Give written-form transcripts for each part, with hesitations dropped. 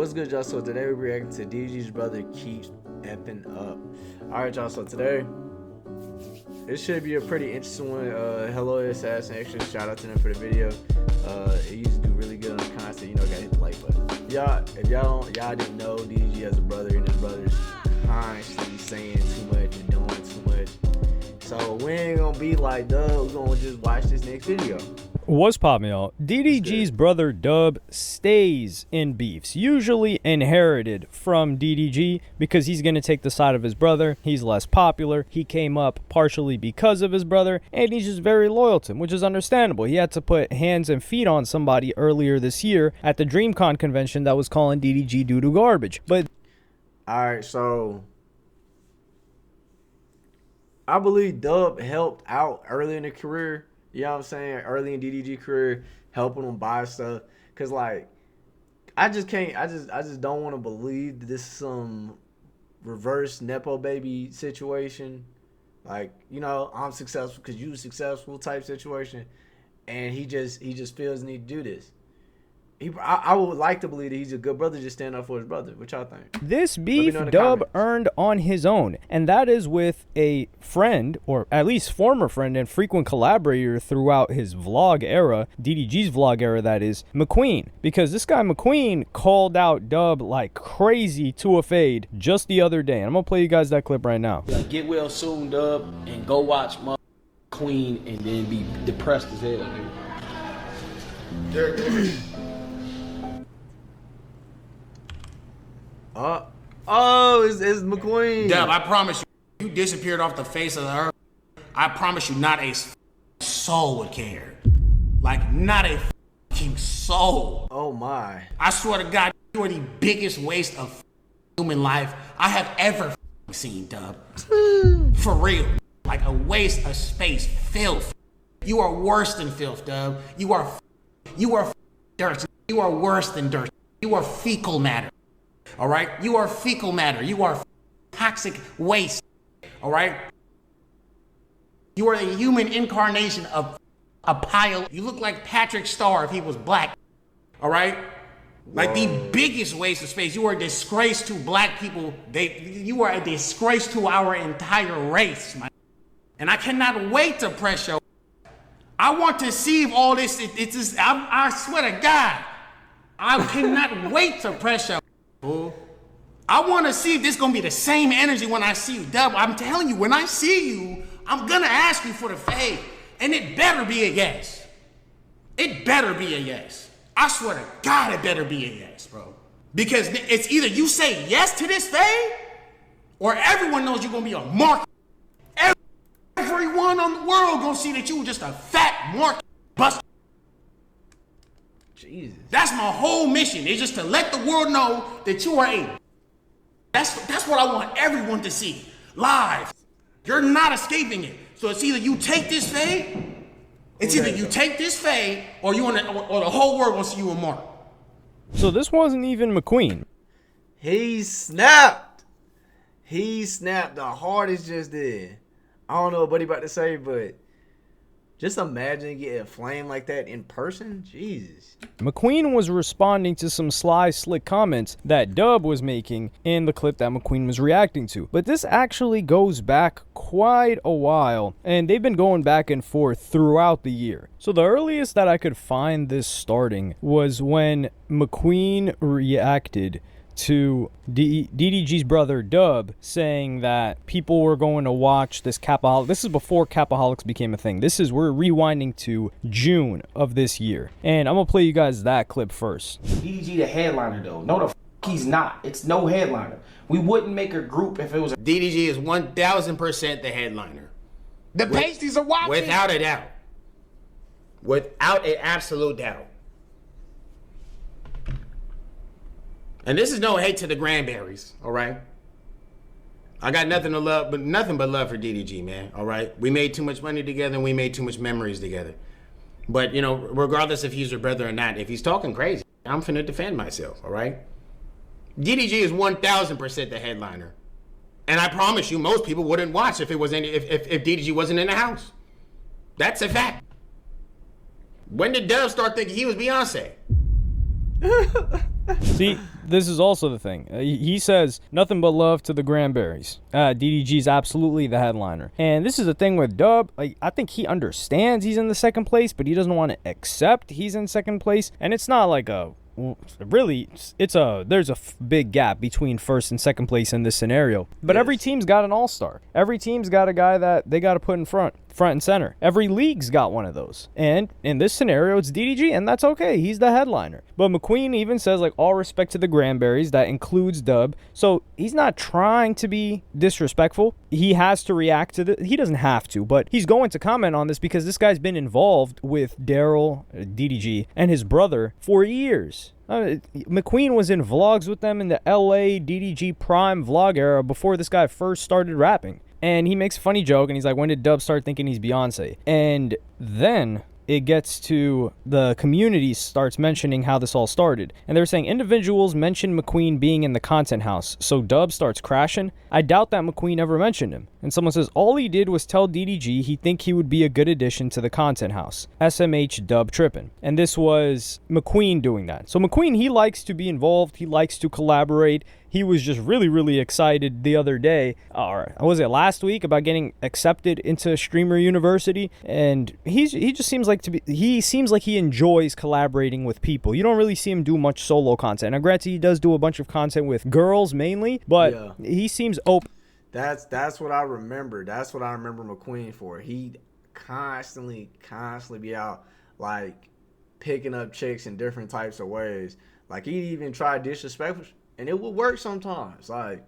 What's good, y'all? So today we're reacting to DDG's brother keeps effing up. Alright, y'all, so today it should be a pretty interesting one. Hello Assassination, shout out to them for the video. It used to do really good on the content, you know, gotta hit the like button. Y'all, if y'all didn't know, DDG has a brother, and his brother's constantly saying too much and doing too much. So we ain't gonna be like, duh, we're gonna just watch this next video. What's poppin', y'all? DDG's brother Dub stays in beefs, usually inherited from DDG because he's going to take the side of his brother. He's less popular. He came up partially because of his brother, and he's just very loyal to him, which is understandable. He had to put hands and feet on somebody earlier this year at the DreamCon convention that was calling DDG doo-doo garbage. But alright, so I believe Dub helped out early in the career. You know what I'm saying? Early in DDG career, helping him buy stuff. Cause like, I just don't want to believe that this is some reverse Nepo baby situation. Like, you know, I'm successful because you successful type situation. And he just feels the need to do this. I would like to believe that he's a good brother, just stand up for his brother. What y'all think? This beef Dub earned on his own, and that is with a friend, or at least former friend and frequent collaborator throughout his vlog era, DDG's vlog era, that is, McQueen. Because this guy McQueen called out Dub like crazy to a fade just the other day. And I'm gonna play you guys that clip right now. Get well soon, Dub, and go watch McQueen and then be depressed as hell, dude. It's McQueen. Dub, I promise you disappeared off the face of the earth. I promise you, not a soul would care. Like, not a soul. Oh my. I swear to God, you are the biggest waste of human life I have ever seen, Dub. For real. Like a waste of space, filth. You are worse than filth, Dub. You are dirt. You are worse than dirt. You are fecal matter. All right, you are fecal matter. You are toxic waste. All right, you are the human incarnation of a pile. You look like Patrick Starr if he was black. All right, like the biggest waste of space. You are a disgrace to black people. You are a disgrace to our entire race, man. And I cannot wait to press show. I want to see if all this. It's just. I swear to God, I cannot wait to press show. I want to see if this gonna be the same energy when I see you, Dub. I'm telling you, when I see you, I'm gonna ask you for the fade, and it better be a yes. It better be a yes. I swear to God, it better be a yes, bro. Because it's either you say yes to this fade, or everyone knows you're gonna be a market. Everyone on the world gonna see that you were just a fat market buster. Jesus. That's my whole mission. It's just to let the world know that you are a. That's what I want everyone to see live. You're not escaping it. So it's either you take this fade. It's either you take this fade, or or the whole world wants to see you a mark. So this wasn't even McQueen. He snapped. He snapped the hardest just did. I don't know what he about to say, but just imagine getting flamed like that in person. Jesus. McQueen was responding to some sly, slick comments that Dub was making in the clip that McQueen was reacting to. But this actually goes back quite a while, and they've been going back and forth throughout the year. So the earliest that I could find this starting was when McQueen reacted to DDG's brother Dub saying that people were going to watch this Capaholic. This is before Capaholics became a thing. We're rewinding to June of this year. And I'm gonna play you guys that clip first. DDG the headliner though. No, the f he's not. It's no headliner. We wouldn't make a group if it was a DDG is 1000% the headliner. The pasties are watching. Without a doubt. Without an absolute doubt. And this is no hate to the Granberries, all right? I got nothing but love for DDG, man, all right? We made too much money together and we made too much memories together. But, you know, regardless if he's your brother or not, if he's talking crazy, I'm finna defend myself, all right? DDG is 1000% the headliner. And I promise you, most people wouldn't watch if DDG wasn't in the house. That's a fact. When did Dub start thinking he was Beyonce? See, This is also the thing. He says, nothing but love to the Granberries. DDG's absolutely the headliner. And this is the thing with Dub. Like, I think he understands he's in the second place, but he doesn't want to accept he's in second place. And it's not like there's a big gap between first and second place in this scenario. But every team's got an all-star. Every team's got a guy that they got to put in front and center. Every league's got one of those. And in this scenario, it's DDG, and that's okay. He's the headliner. But McQueen even says, like, all respect to the Granberries. That includes Dub. So he's not trying to be disrespectful. He has to react to he doesn't have to, but he's going to comment on this because this guy's been involved with Daryl, DDG, and his brother for years. McQueen was in vlogs with them in the LA DDG Prime vlog era before this guy first started rapping. And he makes a funny joke, and he's like, when did Dub start thinking he's Beyonce? And then it gets to the community starts mentioning how this all started. And they're saying individuals mentioned McQueen being in the content house, so Dub starts crashing. I doubt that McQueen ever mentioned him. And someone says, all he did was tell DDG he think he would be a good addition to the content house. SMH Dub tripping. And this was McQueen doing that. So McQueen, he likes to be involved. He likes to collaborate. He was just really, really excited the other day, or was it last week, about getting accepted into Streamer University. And he just seems like he enjoys collaborating with people. You don't really see him do much solo content. Now, granted, he does do a bunch of content with girls mainly, but he seems open. That's what I remember. That's what I remember McQueen for. He'd constantly be out, like, picking up chicks in different types of ways. Like, he'd even try disrespectful. And it would work sometimes. Like,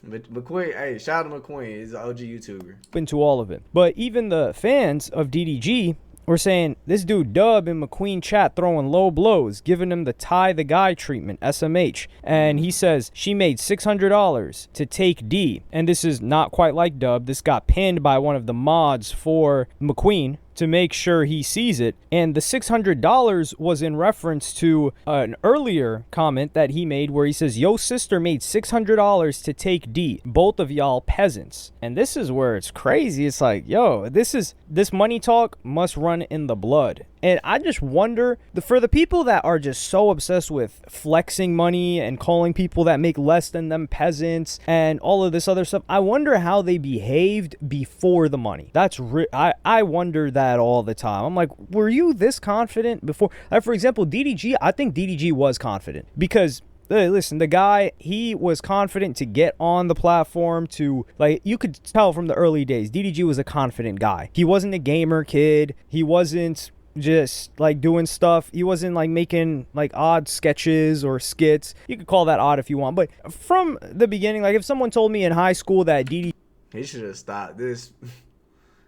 McQueen, hey, shout out to McQueen. He's an OG YouTuber. Into all of it. But even the fans of DDG were saying, this dude Dub in McQueen chat throwing low blows, giving him the Ty the Guy treatment, SMH. And he says, she made $600 to take D. And this is not quite like Dub. This got pinned by one of the mods for McQueen to make sure he sees it. And the $600 was in reference to an earlier comment that he made where he says, yo sister made $600 to take D. Both of y'all peasants. And this is where it's crazy. It's like, yo, this money talk must run in the blood. And I just wonder, for the people that are just so obsessed with flexing money and calling people that make less than them peasants and all of this other stuff, I wonder how they behaved before the money. I wonder that all the time. I'm like, were you this confident before? Like, for example, DDG, I think DDG was confident because listen, the guy, he was confident to get on the platform to, like, you could tell from the early days, DDG was a confident guy. He wasn't a gamer kid. He wasn't just like doing stuff. He wasn't like making like odd sketches or skits. You could call that odd if you want, but from the beginning, like if someone told me in high school that DDG, he should have stopped this.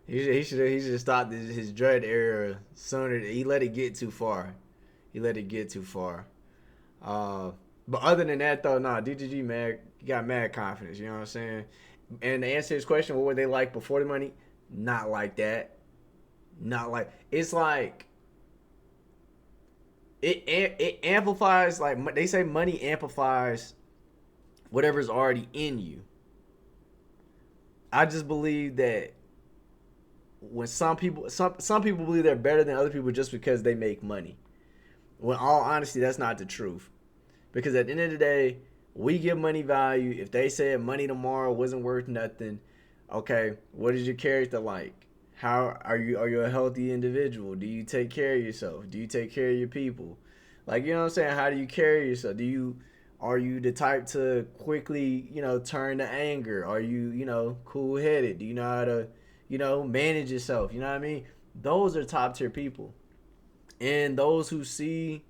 He should have stopped his dread era sooner. He let it get too far. But other than that, though, DDG got mad confidence. You know what I'm saying? And to answer his question, what were they like before the money? Not like that. It's like it amplifies. Like they say, money amplifies whatever's already in you. I just believe that when some people believe they're better than other people just because they make money. When all honesty, that's not the truth. Because at the end of the day, we give money value. If they said money tomorrow wasn't worth nothing, okay, what is your character like? How are you a healthy individual? Do you take care of yourself? Do you take care of your people? Like, you know what I'm saying? How do you carry yourself? Are you the type to quickly, turn to anger? Are you, cool-headed? Do you know how to, manage yourself? You know what I mean? Those are top tier people. And those who see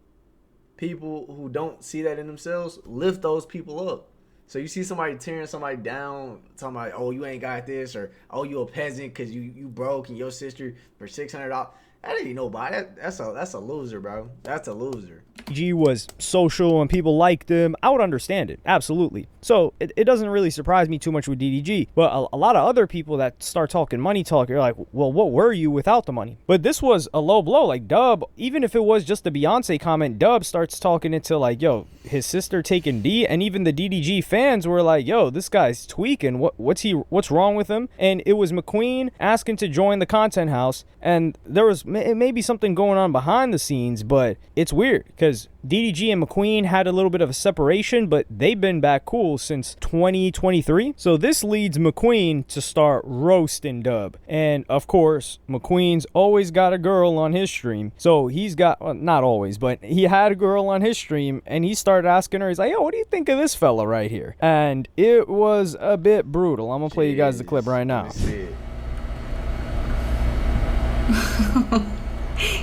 people who don't see that in themselves, lift those people up. So you see somebody tearing somebody down, talking about, oh, you ain't got this, or oh, you a peasant because you broke and your sister for $600. That ain't nobody. That's a loser, bro. That's a loser. G was social and people liked him. I would understand it. Absolutely. So it doesn't really surprise me too much with DDG. But a lot of other people that start talking money talk, you're like, well, what were you without the money? But this was a low blow. Like Dub, even if it was just the Beyonce comment, Dub starts talking into like, yo, his sister taking D. And even the DDG fans were like, yo, this guy's tweaking. What's wrong with him? And it was McQueen asking to join the content house. And there was it may be something going on behind the scenes, but it's weird because DDG and McQueen had a little bit of a separation, but they've been back cool since 2023. So this leads McQueen to start roasting Dub. And of course, McQueen's always got a girl on his stream. So he's got, well, not always, but he had a girl on his stream and he started asking her, he's like, yo, what do you think of this fella right here? And it was a bit brutal. I'm going to play you guys the clip right now.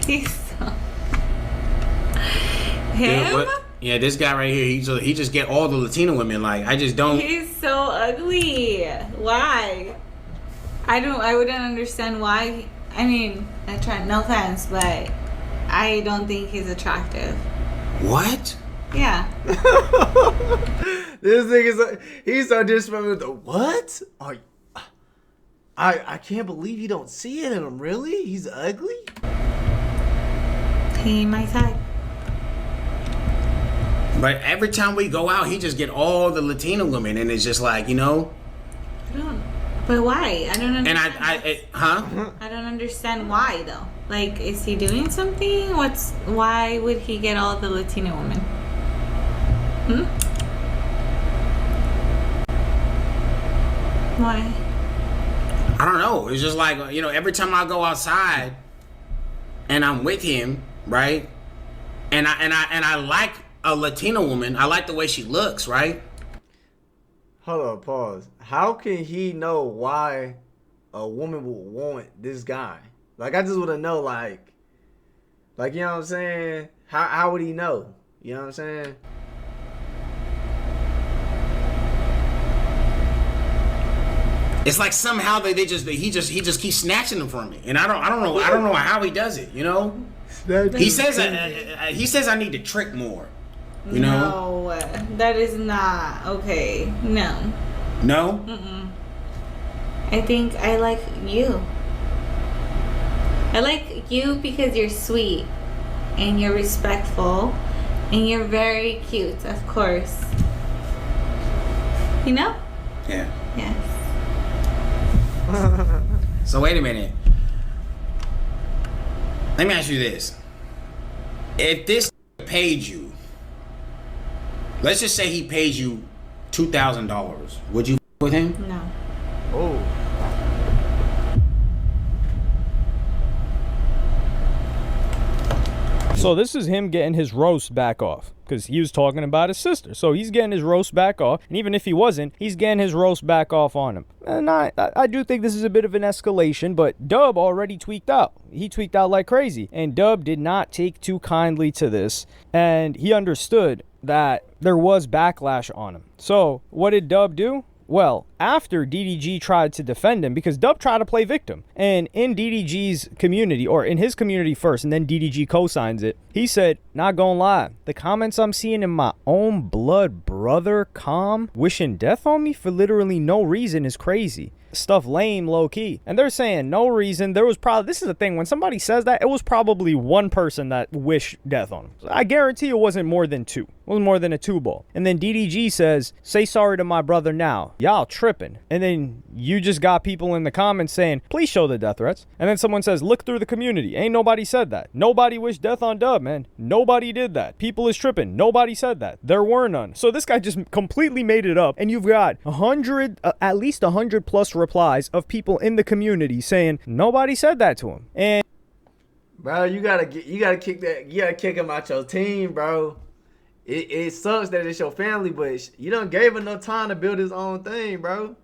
He's so... Yeah, Him? what? Yeah, this guy right here, he just get all the Latino women. Like, I just don't. He's so ugly. Why? I wouldn't understand why. I mean, no offense, but I don't think he's attractive. What? Yeah. This nigga's he's so disrespectful. What? I can't believe you don't see it in him. Really? He's ugly? He ain't my type. But every time we go out, he just get all the Latino women, and it's just like, you know. But why? I don't understand. And I don't understand why though. Like, is he doing something? Why would he get all the Latino women? Why? I don't know. It's just like, you know, every time I go outside, and I'm with him, right? And I like a Latino woman. I like the way she looks, right? Hold on, pause. How can he know why a woman would want this guy? Like, I just want to know, like, you know what I'm saying? How would he know? You know what I'm saying? It's like somehow he just keeps snatching them from me, and I don't know how he does it. You know, he says I need to trick more. You know? No, that is not okay. No. No. I think I like you. I like you because you're sweet and you're respectful and you're very cute, of course. You know? Yeah. Yes. So wait a minute. Let me ask you this. If this paid you, let's just say he paid you $2,000, would you with him? No. Oh. So this is him getting his roast back off because he was talking about his sister. So he's getting his roast back off. And even if he wasn't, he's getting his roast back off on him. And I do think this is a bit of an escalation, but Dub already tweaked out. He tweaked out like crazy. And Dub did not take too kindly to this. And he understood that there was backlash on him. So what did Dub do? Well, after DDG tried to defend him, because Dub tried to play victim, and in DDG's community, or in his community first, and then DDG co-signs it, he said, not gonna lie, the comments I'm seeing in my own blood brother, Calm, wishing death on me for literally no reason is crazy. Stuff lame, low-key. And they're saying no reason. There was probably, this is the thing, when somebody says that, it was probably one person that wished death on him. So I guarantee it wasn't more than two. It wasn't more than a two-ball. And then DDG says, say sorry to my brother now. Y'all tripping. And then you just got people in the comments saying, please show the death threats. And then someone says, look through the community. Ain't nobody said that. Nobody wished death on Dub, man. Nobody did that. People is tripping. Nobody said that. There were none. So this guy just completely made it up. And you've got at least 100 plus replies of people in the community saying nobody said that to him. And bro, you gotta kick him out your team, bro. It sucks that it's your family, but you done gave him no time to build his own thing, bro.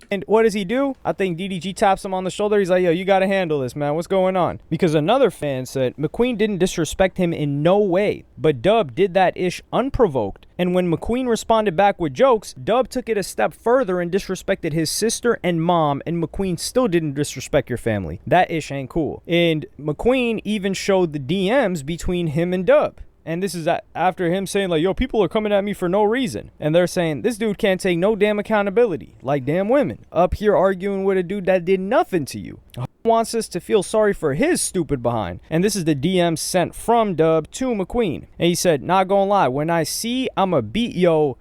And what does he do? I think DDG taps him on the shoulder. He's like, yo, you got to handle this, man. What's going on? Because another fan said McQueen didn't disrespect him in no way, but Dub did that ish unprovoked. And when McQueen responded back with jokes, Dub took it a step further and disrespected his sister and mom, and McQueen still didn't disrespect your family. That ish ain't cool. And McQueen even showed the DMs between him and Dub. And this is after him saying, like, yo, people are coming at me for no reason. And they're saying, this dude can't take no damn accountability. Like damn women. Up here arguing with a dude that did nothing to you. Wants us to feel sorry for his stupid behind. And this is the DM sent from Dub to McQueen. And he said, not gonna lie, when I see I'ma beat yo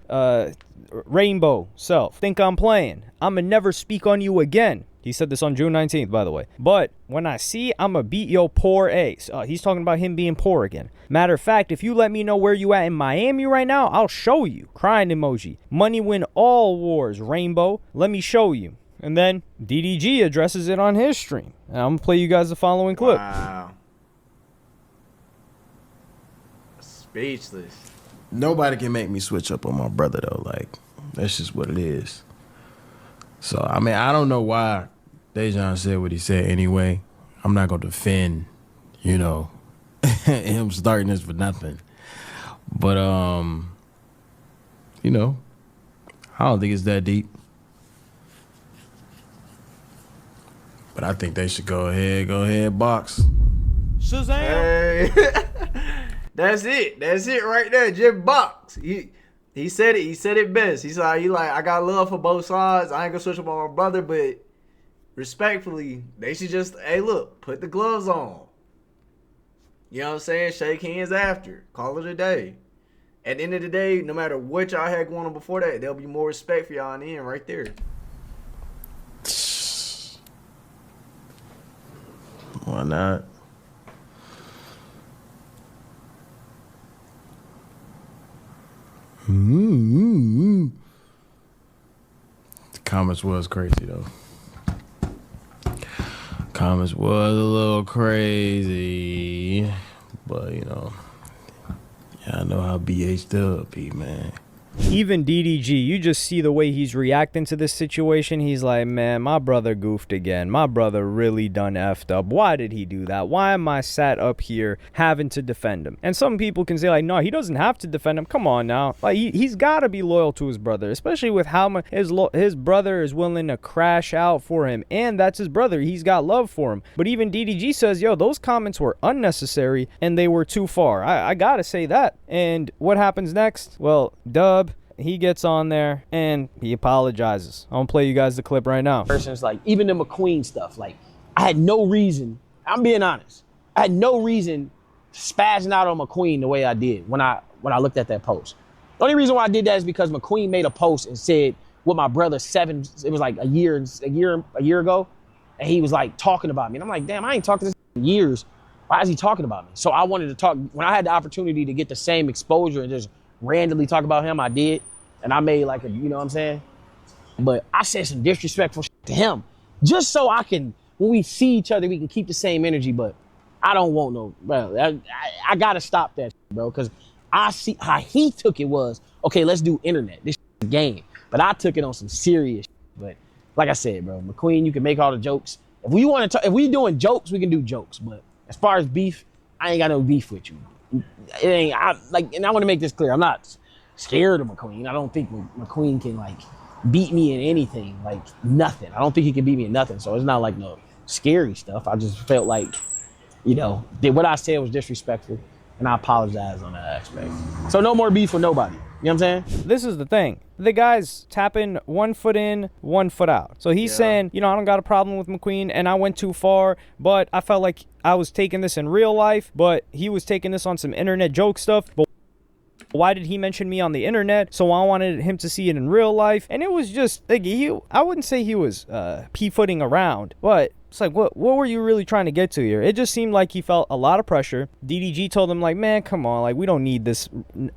rainbow self, think I'm playing. I'ma never speak on you again. He said this on June 19th, by the way. But when I see I'ma beat yo poor ace. He's talking about him being poor again. Matter of fact, if you let me know where you at in Miami right now, I'll show you. Crying emoji. Money win all wars, Rainbow. Let me show you. And then DDG addresses it on his stream. And I'm gonna play you guys the following clip. Wow. Speechless. Nobody can make me switch up on my brother though. Like, that's just what it is. So I mean, I don't know why Dejan said what he said anyway. I'm not gonna defend, you know, him starting this for nothing. But you know, I don't think it's that deep. But I think they should go ahead, box. Shazam! Hey. That's it right there. Just box. He said it. He said it best. He like, I got love for both sides. I ain't gonna switch up on my brother, but respectfully, they should just, hey, look, put the gloves on. You know what I'm saying? Shake hands after. Call it a day. At the end of the day, no matter what y'all had going on before that, there'll be more respect for y'all in the end right there. Why not? The comments was crazy though. Comments was a little crazy, but you know, yeah, I know how BH Dub be, man. Even DDG, you just see the way he's reacting to this situation. He's like, man, my brother goofed again. My brother really done effed up. Why did he do that? Why am I sat up here having to defend him? And some people can say, like, no, he doesn't have to defend him. Come on now. Like, he's got to be loyal to his brother, especially with how much his brother is willing to crash out for him. And that's his brother. He's got love for him. But even DDG says, yo, those comments were unnecessary and they were too far. I got to say that. And what happens next? Well, Dub, he gets on there and he apologizes. I'm gonna play you guys the clip right now. Person's like, even the McQueen stuff, like, I had no reason, I'm being honest, I had no reason spazzing out on McQueen the way I did when I looked at that post. The only reason why I did that is because McQueen made a post and said what my brother it was like a year ago, and he was like talking about me. And I'm like, damn, I ain't talked to this in years. Why is he talking about me? So I wanted to talk, when I had the opportunity to get the same exposure and just randomly talk about him, I did. And I made like a, you know what I'm saying? But I said some disrespectful shit to him just so I can, when we see each other, we can keep the same energy. But I don't want no, bro. I gotta stop that shit, bro. Cause I see how he took it was, okay, let's do internet. This is a game. But I took it on some serious shit. But like I said, bro, McQueen, you can make all the jokes. If we want to, if we doing jokes, we can do jokes. But as far as beef, I ain't got no beef with you. It ain't, and I want to make this clear. I'm not scared of McQueen. I don't think McQueen can like beat me in anything, like nothing. I don't think he can beat me in nothing. So it's not like no scary stuff. I just felt like, you know, what I said was disrespectful, and I apologize on that aspect. So no more beef with nobody. You know what I'm saying? This is the thing. The guy's tapping 1 foot in, 1 foot out. So he's saying, you know, I don't got a problem with McQueen and I went too far, but I felt like I was taking this in real life, but he was taking this on some internet joke stuff. But why did he mention me on the internet? So I wanted him to see it in real life. And it was just, like, I wouldn't say he was pea-footing around, but it's like, what were you really trying to get to here? It just seemed like he felt a lot of pressure. DDG told him, like, man, come on. Like, we don't need this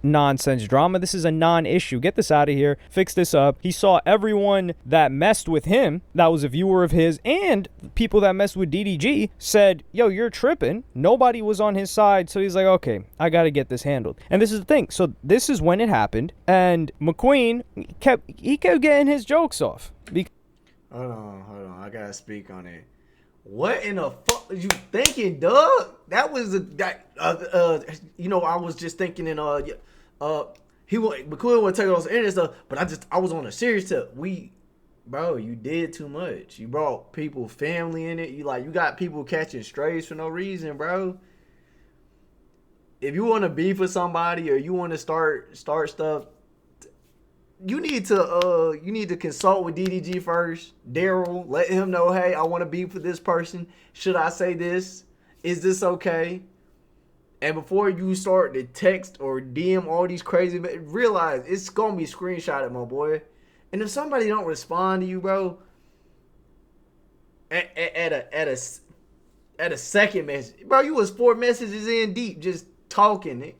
nonsense drama. This is a non-issue. Get this out of here. Fix this up. He saw everyone that messed with him, that was a viewer of his, and people that messed with DDG said, yo, you're tripping. Nobody was on his side. So he's like, okay, I got to get this handled. And this is the thing. So this is when it happened. And McQueen kept getting his jokes off. Hold on. I got to speak on it. What in the fuck was you thinking, Doug? That was you know, I was just thinking McQueen would take those internet stuff, but I was on a serious tip. Bro, you did too much. You brought people, family in it. You got people catching strays for no reason, bro. If you want to beef with somebody or you want to start stuff, you need to consult with DDG first. Daryl, let him know, hey, I want to be for this person. Should I say this? Is this okay? And before you start to text or DM all these crazy, realize it's gonna be screenshotted, my boy. And if somebody don't respond to you, bro, at a second message, bro. You was 4 messages in deep, just talking.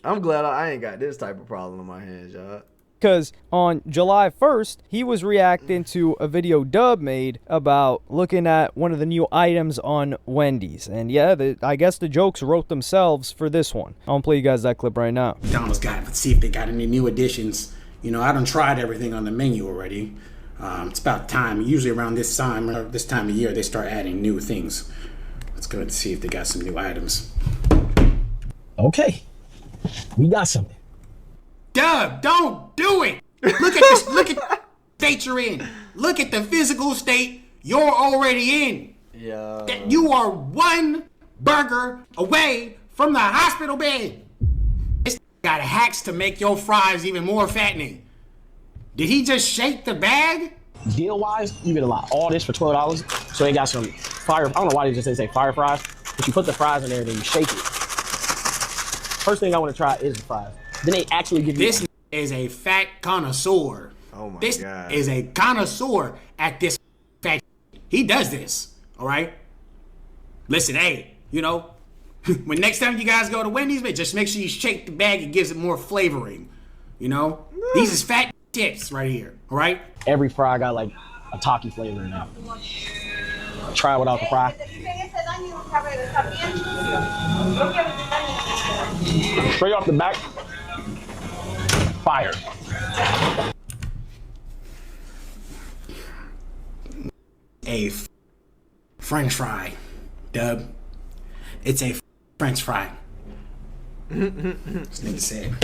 I'm glad I ain't got this type of problem on my hands, y'all. Because on July 1st, he was reacting to a video Dub made about looking at one of the new items on Wendy's. And yeah, I guess the jokes wrote themselves for this one. I'll play you guys that clip right now. McDonald's got, let's see if they got any new additions. You know, I done tried everything on the menu already. It's about time. Usually around this time of year, they start adding new things. Let's go and see if they got some new items. Okay, we got something. Dub, don't do it. Look at this. Look at the state you're in. Look at the physical state you're already in. Yeah. That you are one burger away from the hospital bed. This got hacks to make your fries even more fattening. Did he just shake the bag? Deal-wise, you get a lot. All this for $12. So they got some fire. I don't know why they just didn't say fire fries. But you put the fries in there, then you shake it. First thing I want to try is the fries. Then they actually give you. This is a fat connoisseur. Oh my this God. This is a connoisseur at this fat. He does this, all right? Listen, hey, you know, when next time you guys go to Wendy's, man, just make sure you shake the bag. It gives it more flavoring, you know? These is fat tips right here, all right? Every fry got like a Taki flavor in it. Try it without the fry. Straight off the back. Fire. A French fry, Dub. It's a French fry. This nigga said.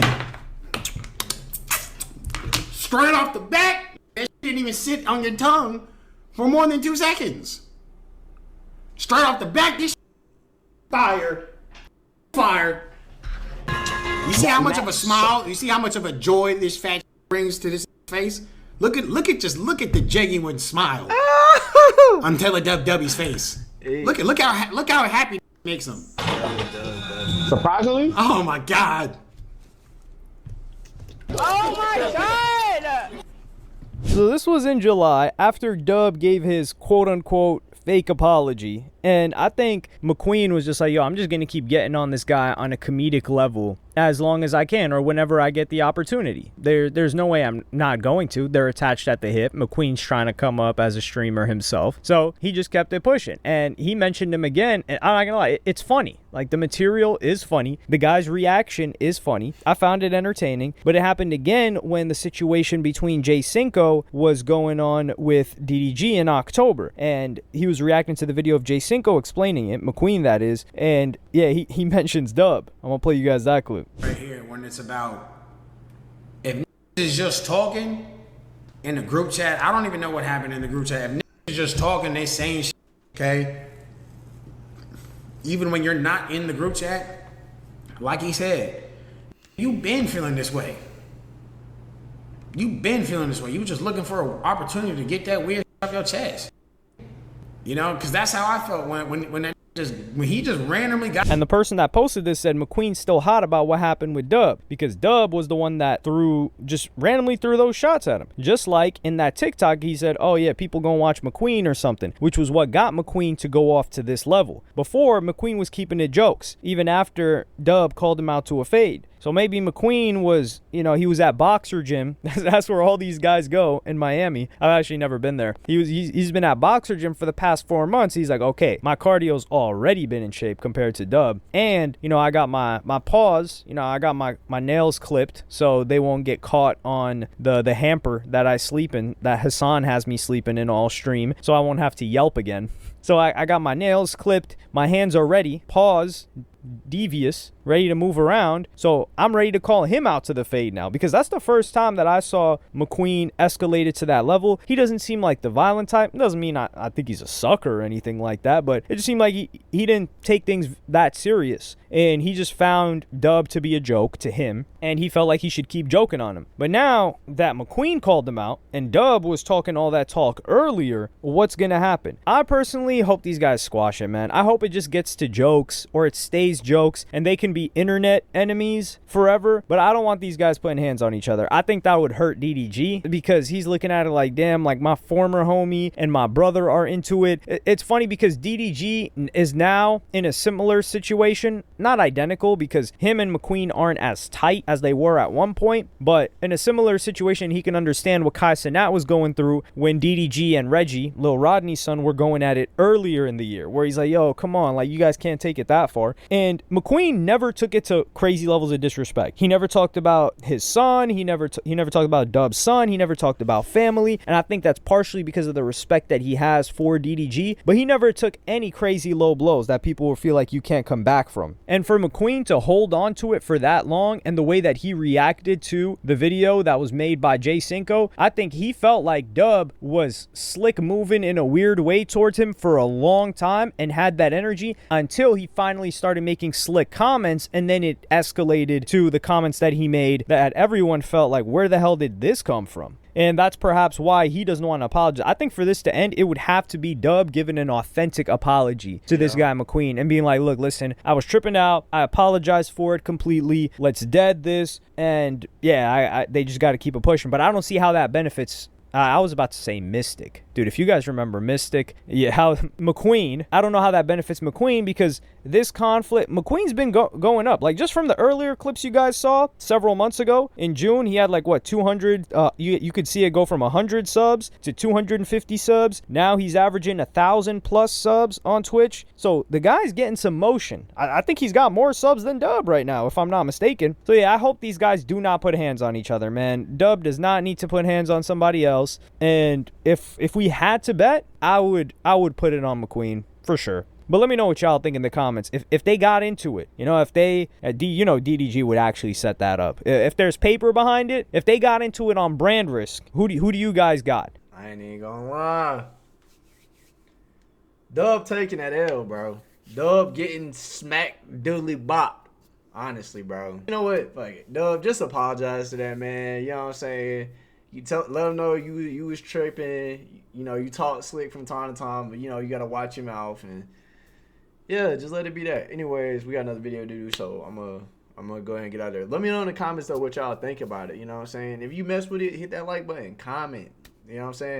Straight off the back, that shit didn't even sit on your tongue for more than 2 seconds. Straight off the back, this fire. You see how much of a smile, you see how much of a joy this fat brings to this face? Look at the genuine smile on Teledub's face. Look how happy makes him. Surprisingly? Oh my God. So this was in July after Dub gave his quote-unquote fake apology. And I think McQueen was just like, yo, I'm just going to keep getting on this guy on a comedic level as long as I can or whenever I get the opportunity. There's no way I'm not going to. They're attached at the hip. McQueen's trying to come up as a streamer himself. So he just kept it pushing. And he mentioned him again. And I'm not going to lie, it's funny. Like, the material is funny. The guy's reaction is funny. I found it entertaining. But it happened again when the situation between Jay Cinco was going on with DDG in October. And he was reacting to the video of Jay Cinco explaining it, McQueen that is. And yeah, he mentions Dub. I'm going to play you guys that clip. Right here, when it's about, if is just talking in the group chat, I don't even know what happened in the group chat. If is just talking, they saying shit, okay? Even when you're not in the group chat, like he said, you've been feeling this way. You've been feeling this way. You were just looking for an opportunity to get that weird off your chest. You know, because that's how I felt when he just randomly got. And the person that posted this said McQueen's still hot about what happened with Dub because Dub was the one that just randomly threw those shots at him. Just like in that TikTok, he said, oh yeah, people gonna watch McQueen or something, which was what got McQueen to go off to this level. Before, McQueen was keeping it jokes, even after Dub called him out to a fade. So maybe McQueen was, you know, he was at Boxer Gym. That's where all these guys go in Miami. I've actually never been there. He's been at Boxer Gym for the past 4 months. He's like, okay, my cardio's already been in shape compared to Dub. And, you know, I got my paws, you know, I got my nails clipped so they won't get caught on the hamper that I sleep in, that Hassan has me sleeping in all stream. So I won't have to yelp again. So I got my nails clipped. My hands are ready. Paws devious, ready to move around. So I'm ready to call him out to the fade now because that's the first time that I saw McQueen escalated to that level. He doesn't seem like the violent type. It doesn't mean I think he's a sucker or anything like that, but it just seemed like he didn't take things that serious. And he just found Dub to be a joke to him, and he felt like he should keep joking on him. But now that McQueen called him out, and Dub was talking all that talk earlier, what's going to happen? I personally genuinely hope these guys squash it, man. I hope it just gets to jokes, or it stays jokes, and they can be internet enemies forever. But I don't want these guys putting hands on each other. I think that would hurt DDG, because he's looking at it like, damn, like my former homie and my brother are into it. It's funny because DDG is now in a similar situation, not identical, because him and McQueen aren't as tight as they were at one point, but in a similar situation, he can understand what Kai Cenat was going through when DDG and Reggie, Lil Rodney's son, were going at it earlier in the year, where he's like, yo, come on, like, you guys can't take it that far. And McQueen never took it to crazy levels of disrespect. He never talked about his son. He never talked about Dub's son. He never talked about family. And I think that's partially because of the respect that he has for DDG, but he never took any crazy low blows that people will feel like you can't come back from. And for McQueen to hold on to it for that long, and the way that he reacted to the video that was made by Jay Cinco, I think he felt like Dub was slick moving in a weird way towards him for a long time, and had that energy until he finally started making slick comments, and then it escalated to the comments that he made that everyone felt like, where the hell did this come from? And that's perhaps why he doesn't want to apologize. I think for this to end, it would have to be Dub giving an authentic apology to this guy McQueen, and being like, look, listen, I was tripping out. I apologize for it completely. Let's dead this. And yeah, they just got to keep it pushing. But I don't see how that benefits. I was about to say Mystic. Dude, if you guys remember Mystic, yeah, how McQueen, I don't know how that benefits McQueen, because this conflict, McQueen's been going up. Like, just from the earlier clips you guys saw several months ago, in June, he had like, what, 200, you could see it go from 100 subs to 250 subs. Now he's averaging 1,000 plus subs on Twitch. So the guy's getting some motion. I think he's got more subs than Dub right now, if I'm not mistaken. So yeah, I hope these guys do not put hands on each other, man. Dub does not need to put hands on somebody else. And if we had to bet, I would put it on McQueen for sure. But let me know what y'all think in the comments. If they got into it, if they, DDG would actually set that up. If there's paper behind it, if they got into it on brand risk, who do you guys got? I ain't even gonna lie. Dub taking that L, bro. Dub getting smacked doodly bop. Honestly, bro. You know what? Fuck it. Dub, just apologize to that man. You know what I'm saying? You let him know you was tripping. You talk slick from time to time, but you gotta watch your mouth, and yeah, just let it be that. Anyways, we got another video to do, so I'm gonna go ahead and get out there. Let me know in the comments though what y'all think about it. You know what I'm saying? If you mess with it, hit that like button, comment. You know what I'm saying?